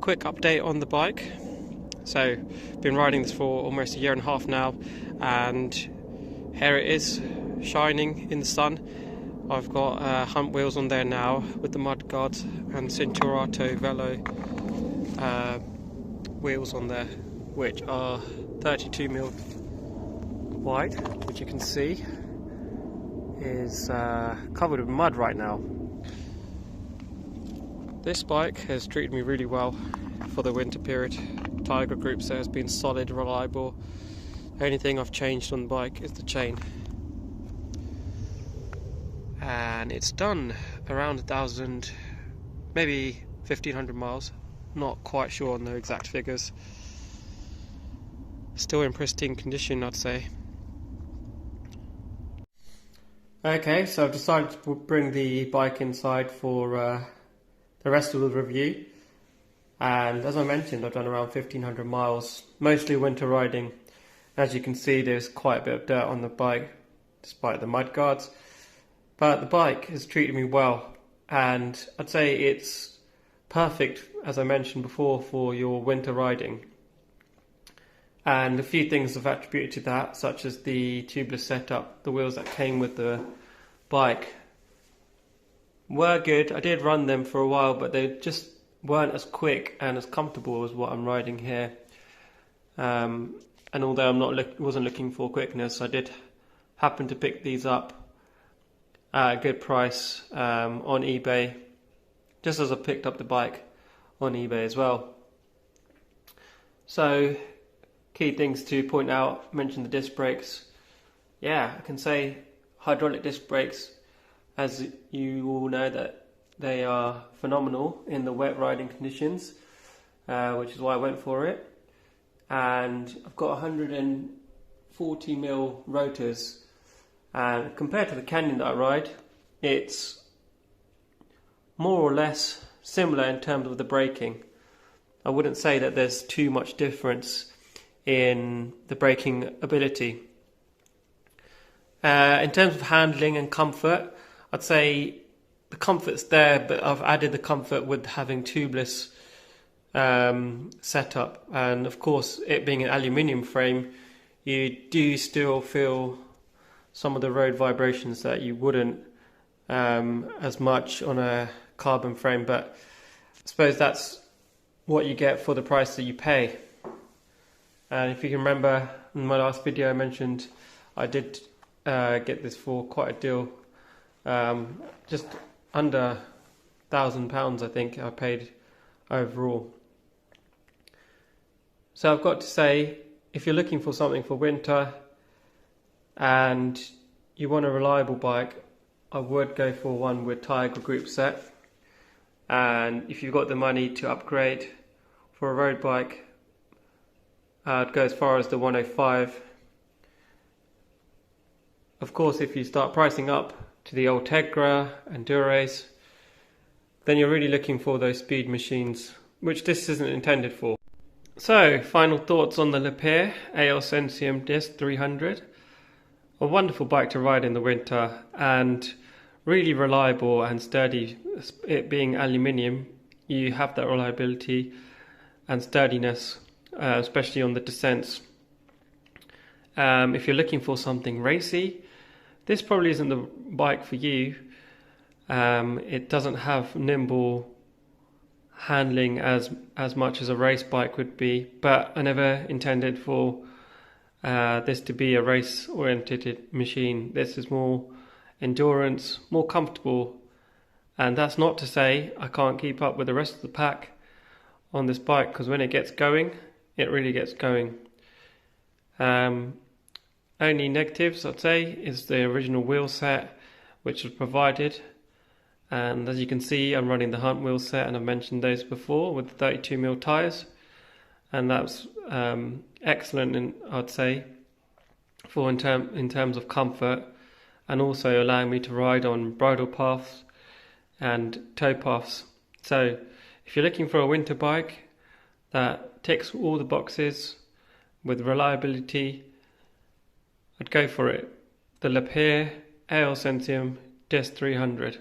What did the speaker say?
quick update on the bike. So, been riding this for almost a year and a half now, and here it is, shining in the sun. I've got hunt wheels on there now with the mud guards and Cinturato Velo wheels on there, which are 32mm wide, which you can see is covered with mud right now. This bike has treated me really well for the winter period. Tiagra groupset has been solid, reliable. The only thing I've changed on the bike is the chain. And it's done around 1,000, maybe 1,500 miles. Not quite sure on the exact figures. Still in pristine condition, I'd say. Okay, so I've decided to bring the bike inside for the rest of the review. And as I mentioned, I've done around 1,500 miles, mostly winter riding. As you can see, there's quite a bit of dirt on the bike, despite the mud guards. But the bike has treated me well, and I'd say it's perfect, as I mentioned before, for your winter riding. And a few things have attributed to that, such as the tubeless setup. The wheels that came with the bike were good. I did run them for a while, but they just weren't as quick and as comfortable as what I'm riding here. And although wasn't looking for quickness, I did happen to pick these up at a good price on eBay, just as I picked up the bike on eBay as well. So, key things to point out, I mentioned the disc brakes. Yeah, I can say hydraulic disc brakes, as you all know, that they are phenomenal in the wet riding conditions, which is why I went for it. And I've got 140mm rotors. And compared to the Canyon that I ride, it's more or less similar in terms of the braking. I wouldn't say that there's too much difference in the braking ability. In terms of handling and comfort, I'd say the comfort's there, but I've added the comfort with having tubeless setup. And of course, it being an aluminium frame, you do still feel some of the road vibrations that you wouldn't as much on a carbon frame, but I suppose that's what you get for the price that you pay. And if you can remember in my last video, I mentioned I did get this for quite a deal, just under £1,000 I think I paid overall. So I've got to say, if you're looking for something for winter and you want a reliable bike, I would go for one with Tiagra groupset. And if you've got the money to upgrade for a road bike, I'd go as far as the 105. Of course, if you start pricing up to the old Tiagra and Tyres, then you're really looking for those speed machines, which this isn't intended for. So, final thoughts on the Pierre AL Sensium Disc 300. A wonderful bike to ride in the winter and really reliable and sturdy. It being aluminium, you have that reliability and sturdiness, especially on the descents. If you're looking for something racy, this probably isn't the bike for you. It doesn't have nimble handling as much as a race bike would be, but I never intended for this to be a race oriented machine. This is more endurance, more comfortable, and that's not to say I can't keep up with the rest of the pack on this bike, because when it gets going, it really gets going. Only negatives I'd say is the original wheel set which was provided, and as you can see I'm running the Hunt wheel set, and I've mentioned those before, with the 32mm tyres, and that's excellent I'd say for in terms of comfort, and also allowing me to ride on bridle paths and tow paths. So if you're looking for a winter bike that ticks all the boxes with reliability, I'd go for it. The Pierre AL Sensium Disc 300.